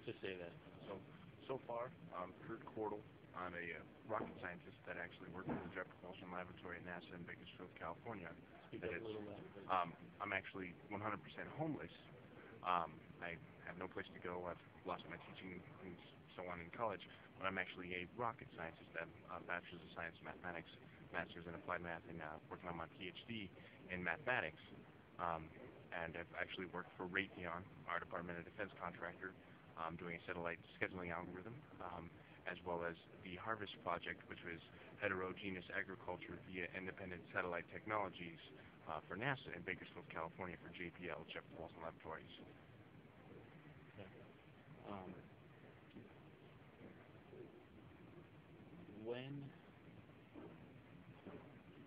to say that? So far, Kurt Cordell. I'm a rocket scientist that actually works in the Jet Propulsion Laboratory at NASA in Bakersfield, California. Speak up a little louder. I'm actually 100% homeless. I have no place to go. I've lost my teaching and so on in college, but I'm actually a rocket scientist. I'm a Bachelor's of Science Mathematics, Master's in Applied Math, and working on my PhD in mathematics. And I've actually worked for Raytheon, our Department of Defense contractor, doing a satellite scheduling algorithm, as well as the Harvest Project, which was heterogeneous agriculture via independent satellite technologies for NASA in Bakersfield, California for JPL, Jet Propulsion Laboratories. Okay. When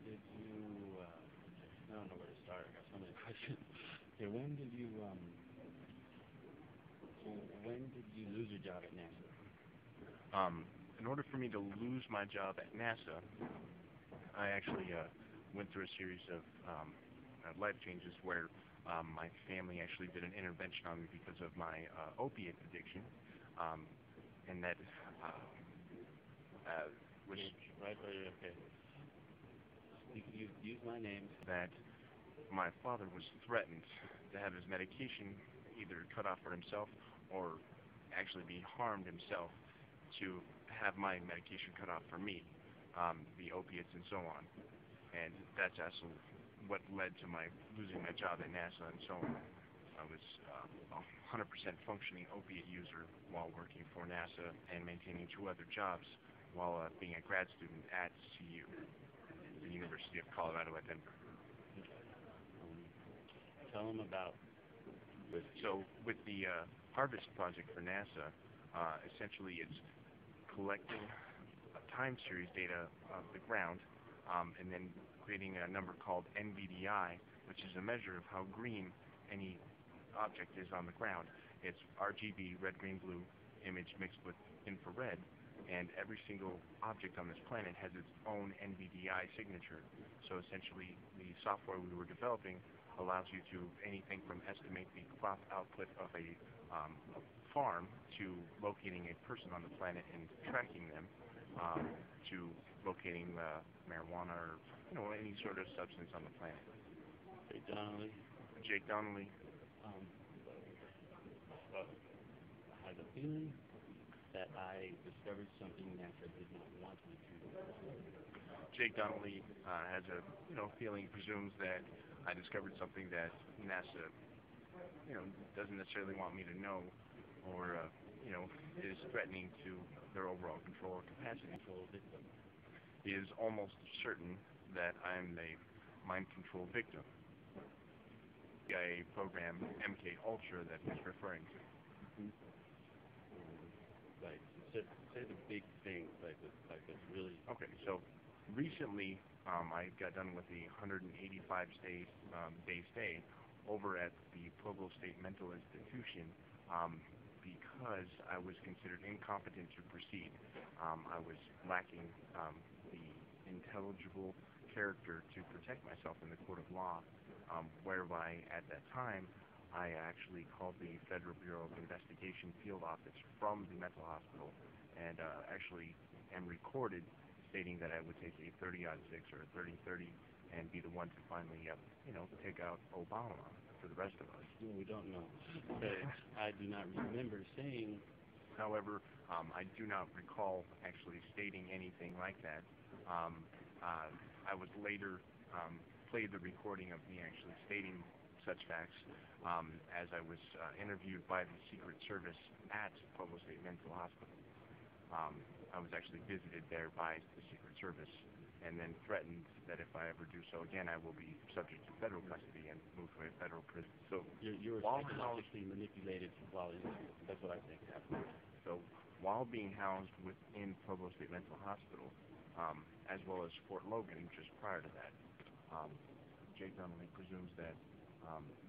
did you, I don't know where to start, I got so many questions. Okay, when did you lose your job at NASA? In order for me to lose my job at NASA, I actually went through a series of life changes where my family actually did an intervention on me because of my opiate addiction, and that was right, okay. You can use my name. That my father was threatened to have his medication either cut off for himself or actually be harmed himself to have my medication cut off for me, the opiates and so on. And that's actually what led to my losing my job at NASA and so on. I was a 100% functioning opiate user while working for NASA and maintaining 2 other jobs while being a grad student at CU, the University of Colorado at Denver. Tell them about. So with the Harvest Project for NASA, essentially it's collecting time series data of the ground and then creating a number called NVDI, which is a measure of how green any object is on the ground. It's RGB, red, green, blue image mixed with infrared, and every single object on this planet has its own NVDI signature. So essentially the software we were developing allows you to anything from estimate the crop output of a farm to locating a person on the planet and tracking them, to locating marijuana or any sort of substance on the planet. Jake Donnelly. I have a feeling that I discovered something NASA did not want me to. Jake Donnelly has a feeling, presumes that I discovered something that NASA doesn't necessarily want me to know, or is threatening to their overall control or capacity. He is almost certain that I'm a mind control victim. A program, MK Ultra, that he's referring to. Like, say the big things, like it's really. Okay, so recently I got done with the 185-day stay over at the Pueblo State Mental Institution because I was considered incompetent to proceed. I was lacking the intelligible character to protect myself in the court of law, whereby at that time I actually called the Federal Bureau of Investigation field office from the mental hospital and actually am recorded stating that I would take a 30-06 or a 30-30 and be the one to finally, take out Obama for the rest of us. Well, we don't know. I do not remember saying. However, I do not recall actually stating anything like that. I would later play the recording of me actually stating such facts as I was interviewed by the Secret Service at Pueblo State Mental Hospital. I was actually visited there by the Secret Service and then threatened that if I ever do so again, I will be subject to federal custody and moved to a federal prison. So you were psychologically manipulated while in school. That's what I think happened. So while being housed within Pueblo State Mental Hospital, as well as Fort Logan just prior to that, Jake Donnelly presumes that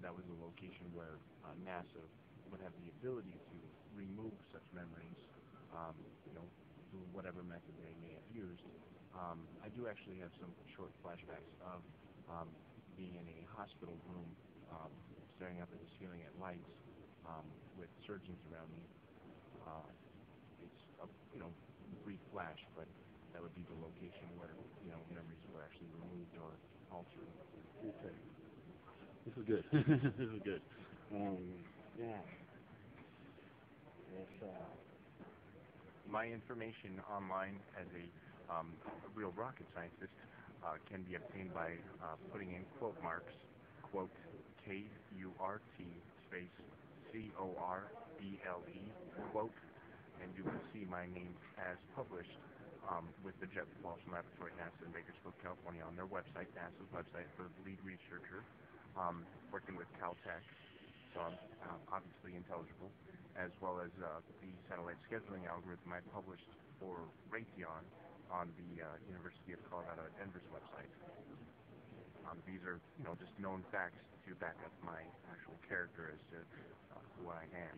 that was a location where NASA would have the ability to remove such memories, through whatever method they may have used. I do actually have some short flashbacks of being in a hospital room, staring up at the ceiling at lights, with surgeons around me, It's a, brief flash, but that would be the location where, memories were actually removed or altered. Okay. This is good. This is good. Yeah. It's, My information online as a real rocket scientist can be obtained by putting in quote marks, quote, KURT space CORBLE, quote, and you will see my name as published with the Jet Propulsion Laboratory at NASA in Bakersfield, California on their website, NASA's website, for the lead researcher, working with Caltech, so I'm obviously intelligible, as well as the satellite scheduling algorithm I published for Raytheon on the University of Colorado at Denver's website. These are, just known facts to back up my actual character as to who I am.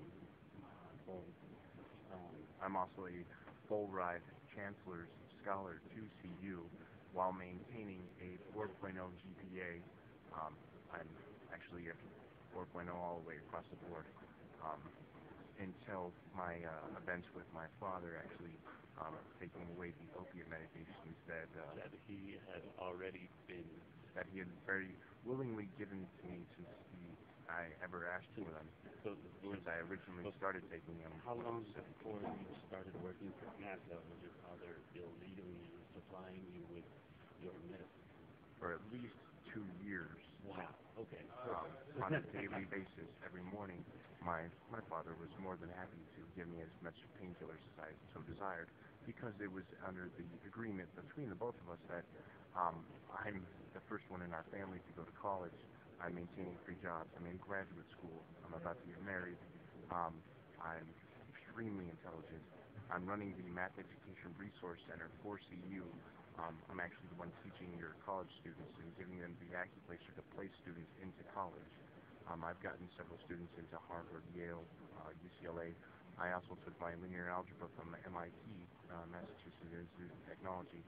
I'm also a full ride Chancellor's Scholar to CU while maintaining a 4.0 GPA. I'm actually a 4.0 all the way across the board. Until my events with my father actually taking away the opiate medications that he had already been, that he had very willingly given to me since I ever asked for them. Since I originally started taking them. How long before you started working for NASA was your father illegally supplying you with your medicine? For at least 2 years. Wow. Okay. On a daily basis, every morning, my father was more than happy to give me as much painkillers as I so desired, because it was under the agreement between the both of us that I'm the first one in our family to go to college. I'm maintaining 3 jobs. I'm in graduate school. I'm about to get married. I'm extremely intelligent. I'm running the Math Education Resource Center for CU. I'm actually the one teaching your college students and giving them the acupuncture to place students into college. I've gotten several students into Harvard, Yale, UCLA. I also took my linear algebra from MIT, Massachusetts Institute of Technology.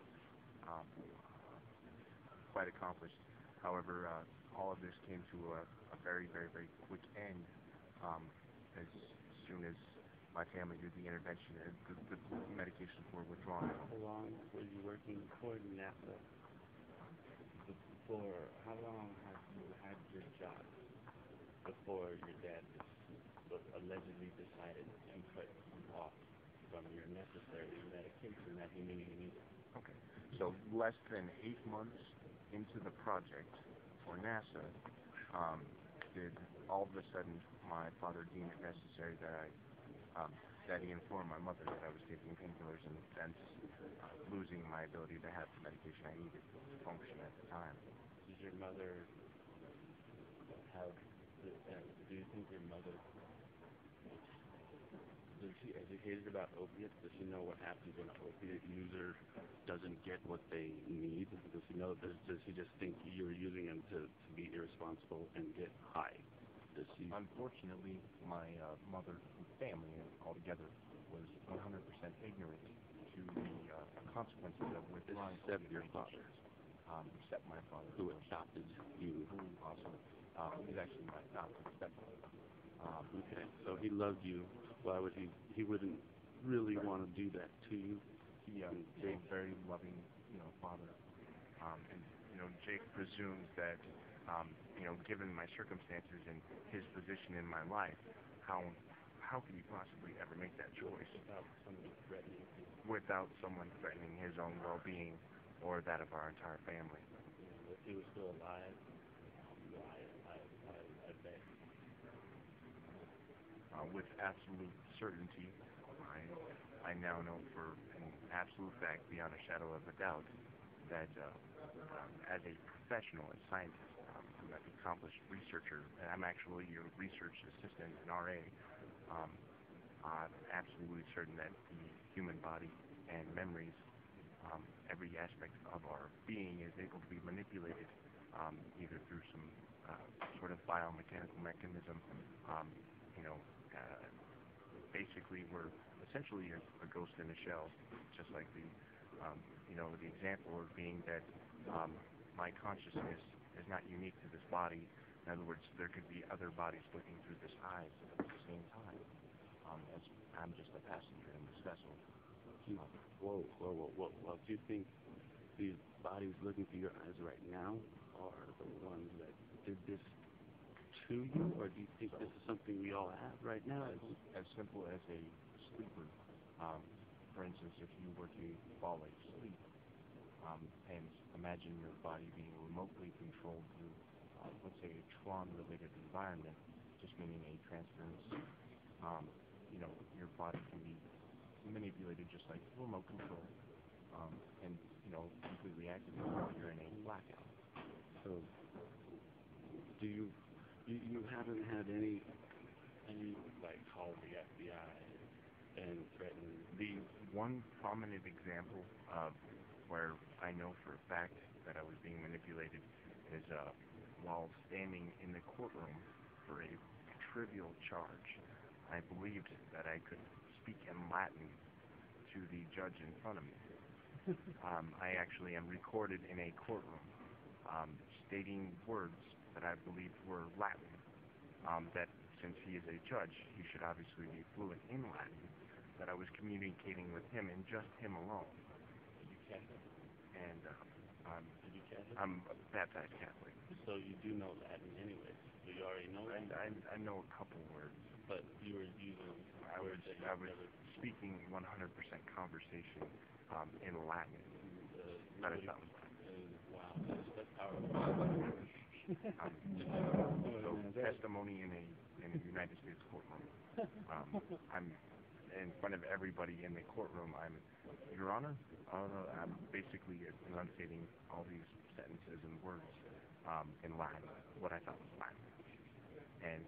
Quite accomplished. However, all of this came to a very, very, very quick end as soon as my family did the intervention and the medications were withdrawn. How long were you working for NASA? How long have you had your job before your dad allegedly decided to cut you off from your necessary medication that he knew you needed? Okay, so less than 8 months into the project for NASA, did all of a sudden my father deem it necessary that he informed my mother that I was taking painkillers and thence losing my ability to have the medication I needed to function at the time. Did your mother do you think your mother, was she educated about opiates? Does she know what happens when an opiate user doesn't get what they need? Does she know? Does she just think you're using them to be irresponsible and get high? Does she? Unfortunately, my mother and family altogether was 100% ignorant to the consequences of withdrawing. Except your father. Except my father. Who adopted you. Who also is actually my adopted stepfather. Okay, so he loved you. Why would he wouldn't really want to do that to you? He is a very loving, father. And, Jake presumes that, given my circumstances and his position in my life, how could he possibly ever make that choice? Without someone threatening his own well-being or that of our entire family. If he was still alive, I bet. With absolute certainty, I now know for an absolute fact, beyond a shadow of a doubt, that as a professional, a scientist, an accomplished researcher, and I'm actually a research assistant, an RA, I'm absolutely certain that the human body and memories, every aspect of our being is able to be manipulated, either through some sort of biomechanical mechanism. Basically, we're essentially a ghost in a shell, just like the example of being that my consciousness is not unique to this body. In other words, there could be other bodies looking through this eyes at the same time. As I'm just a passenger in this vessel. Well, do you think these bodies looking through your eyes right now are the ones that did this to you, or do you think this is something we all have right now? As simple as a sleeper. For instance, if you were to fall asleep, and imagine your body being remotely controlled through, let's say, a Tron-related environment, just meaning a transference, your body can be manipulated just like remote control, and, completely activated while you're in a blackout. So, do you haven't had any like call the FBI and threaten? The one prominent example of where I know for a fact that I was being manipulated is while standing in the courtroom for a trivial charge. I believed that I could speak in Latin to the judge in front of me. I actually am recorded in a courtroom stating words that I believed were Latin, that since he is a judge, he should obviously be fluent in Latin, that I was communicating with him and just him alone. Did you Catholic? And Did you Catholic? I'm a baptized Catholic. So you do know Latin anyway. So you already know Latin? I know a couple words. But you were using words that I was speaking 100% conversation in Latin. That I thought was Latin. Wow, that's powerful. So testimony in a United States courtroom. I'm in front of everybody in the courtroom. I'm, Your Honor, I'm basically enunciating all these sentences and words in Latin, what I thought was Latin, and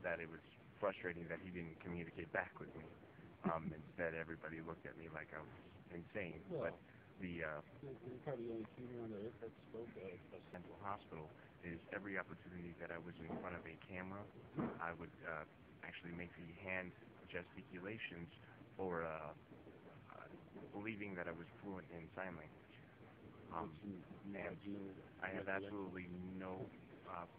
that it was frustrating that he didn't communicate back with me. Instead, everybody looked at me like I was insane. But the probably the only human on earth that spoke of Central Hospital is every opportunity that I was in front of a camera, I would actually make the hand gesticulations or believing that I was fluent in sign language. And I have absolutely no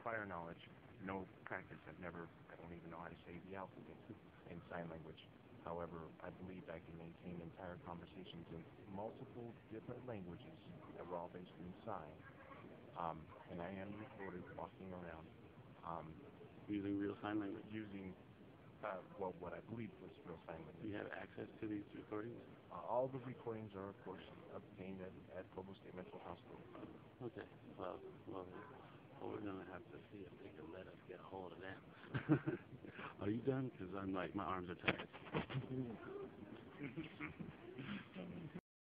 prior knowledge, no practice. I don't even know how to say the alphabet in sign language. However, I believe I can maintain entire conversations in multiple different languages that were all based in sign. And I am recorded walking around using real sign language. Using, what I believe was real sign language. Do you have access to these recordings? All the recordings are, of course, obtained at Provo State Mental Hospital. Okay. Well, we're going to have to see if they can let us get a hold of them. Are you done? Because my arms are tired.